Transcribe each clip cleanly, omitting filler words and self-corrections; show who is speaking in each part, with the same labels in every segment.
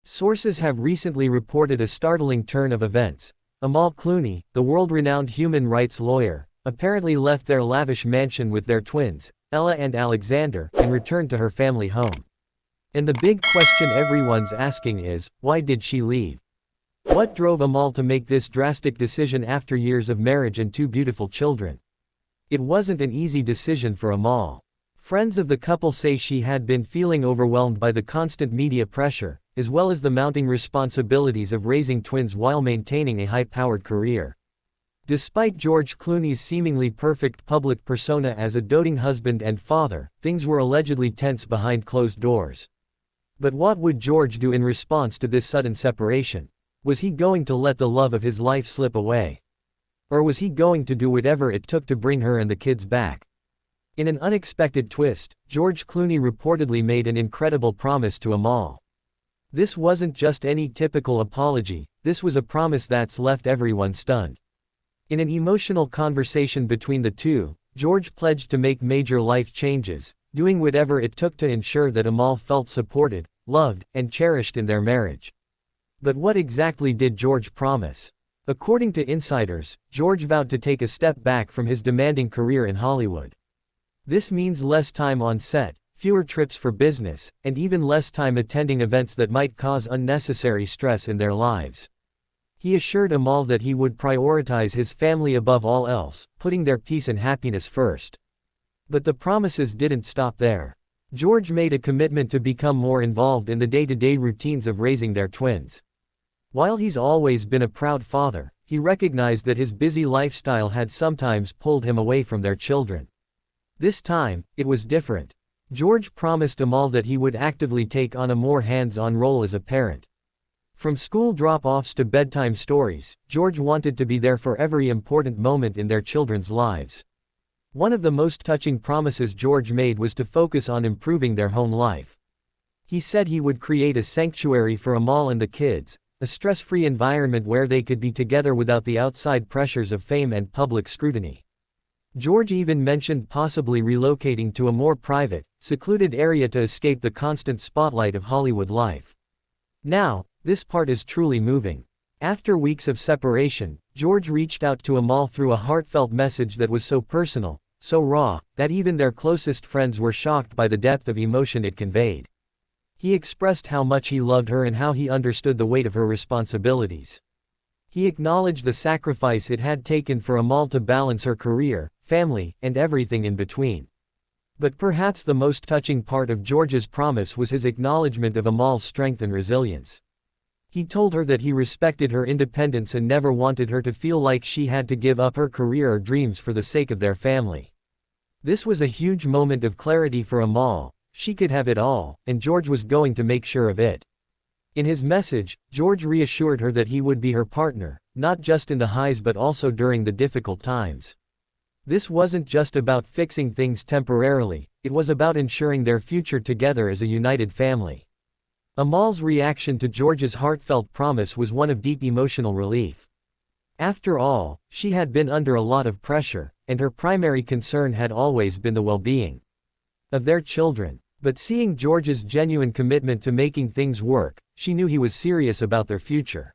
Speaker 1: Sources have recently reported a startling turn of events. Amal Clooney, the world-renowned human rights lawyer, apparently left their lavish mansion with their twins, Ella and Alexander, and returned to her family home. And the big question everyone's asking is, why did she leave? What drove Amal to make this drastic decision after years of marriage and two beautiful children? It wasn't an easy decision for Amal. Friends of the couple say she had been feeling overwhelmed by the constant media pressure, as well as the mounting responsibilities of raising twins while maintaining a high-powered career. Despite George Clooney's seemingly perfect public persona as a doting husband and father, things were allegedly tense behind closed doors. But what would George do in response to this sudden separation? Was he going to let the love of his life slip away? Or was he going to do whatever it took to bring her and the kids back? In an unexpected twist, George Clooney reportedly made an incredible promise to Amal. This wasn't just any typical apology, this was a promise that's left everyone stunned. In an emotional conversation between the two, George pledged to make major life changes, doing whatever it took to ensure that Amal felt supported, loved, and cherished in their marriage. But what exactly did George promise? According to insiders, George vowed to take a step back from his demanding career in Hollywood. This means less time on set, fewer trips for business, and even less time attending events that might cause unnecessary stress in their lives. He assured Amal that he would prioritize his family above all else, putting their peace and happiness first. But the promises didn't stop there. George made a commitment to become more involved in the day-to-day routines of raising their twins. While he's always been a proud father, he recognized that his busy lifestyle had sometimes pulled him away from their children. This time, it was different. George promised Amal that he would actively take on a more hands-on role as a parent. From school drop-offs to bedtime stories, George wanted to be there for every important moment in their children's lives. One of the most touching promises George made was to focus on improving their home life. He said he would create a sanctuary for Amal and the kids, a stress-free environment where they could be together without the outside pressures of fame and public scrutiny. George even mentioned possibly relocating to a more private, secluded area to escape the constant spotlight of Hollywood life. Now, this part is truly moving. After weeks of separation, George reached out to Amal through a heartfelt message that was so personal, so raw, that even their closest friends were shocked by the depth of emotion it conveyed. He expressed how much he loved her and how he understood the weight of her responsibilities. He acknowledged the sacrifice it had taken for Amal to balance her career, family, and everything in between. But perhaps the most touching part of George's promise was his acknowledgement of Amal's strength and resilience. He told her that he respected her independence and never wanted her to feel like she had to give up her career or dreams for the sake of their family. This was a huge moment of clarity for Amal. She could have it all, and George was going to make sure of it. In his message, George reassured her that he would be her partner, not just in the highs but also during the difficult times. This wasn't just about fixing things temporarily, it was about ensuring their future together as a united family. Amal's reaction to George's heartfelt promise was one of deep emotional relief. After all, she had been under a lot of pressure, and her primary concern had always been the well-being of their children. But seeing George's genuine commitment to making things work, she knew he was serious about their future.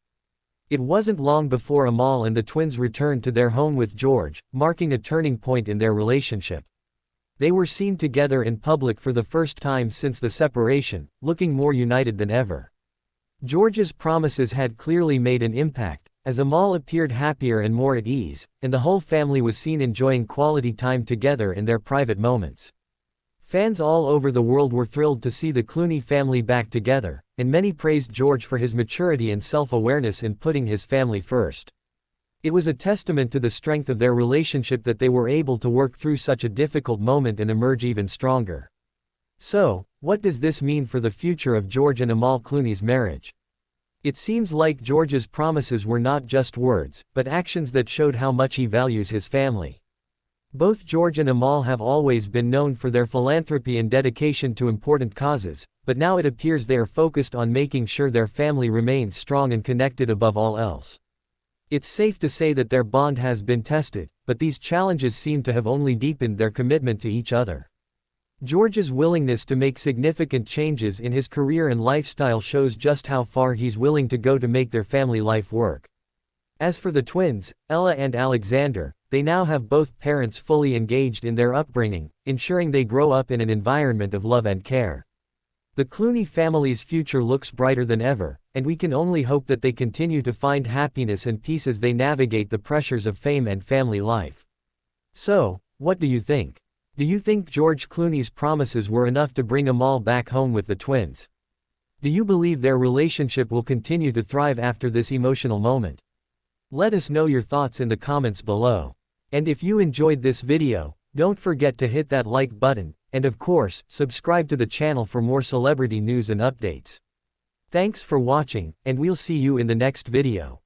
Speaker 1: It wasn't long before Amal and the twins returned to their home with George, marking a turning point in their relationship. They were seen together in public for the first time since the separation, looking more united than ever. George's promises had clearly made an impact, as Amal appeared happier and more at ease, and the whole family was seen enjoying quality time together in their private moments. Fans all over the world were thrilled to see the Clooney family back together, and many praised George for his maturity and self-awareness in putting his family first. It was a testament to the strength of their relationship that they were able to work through such a difficult moment and emerge even stronger. So, what does this mean for the future of George and Amal Clooney's marriage? It seems like George's promises were not just words, but actions that showed how much he values his family. Both George and Amal have always been known for their philanthropy and dedication to important causes, but now it appears they are focused on making sure their family remains strong and connected above all else. It's safe to say that their bond has been tested, but these challenges seem to have only deepened their commitment to each other. George's willingness to make significant changes in his career and lifestyle shows just how far he's willing to go to make their family life work. As for the twins, Ella and Alexander, they now have both parents fully engaged in their upbringing, ensuring they grow up in an environment of love and care. The Clooney family's future looks brighter than ever, and we can only hope that they continue to find happiness and peace as they navigate the pressures of fame and family life. So, what do you think? Do you think George Clooney's promises were enough to bring Amal back home with the twins? Do you believe their relationship will continue to thrive after this emotional moment? Let us know your thoughts in the comments below. And if you enjoyed this video, don't forget to hit that like button, and of course, subscribe to the channel for more celebrity news and updates. Thanks for watching, and we'll see you in the next video.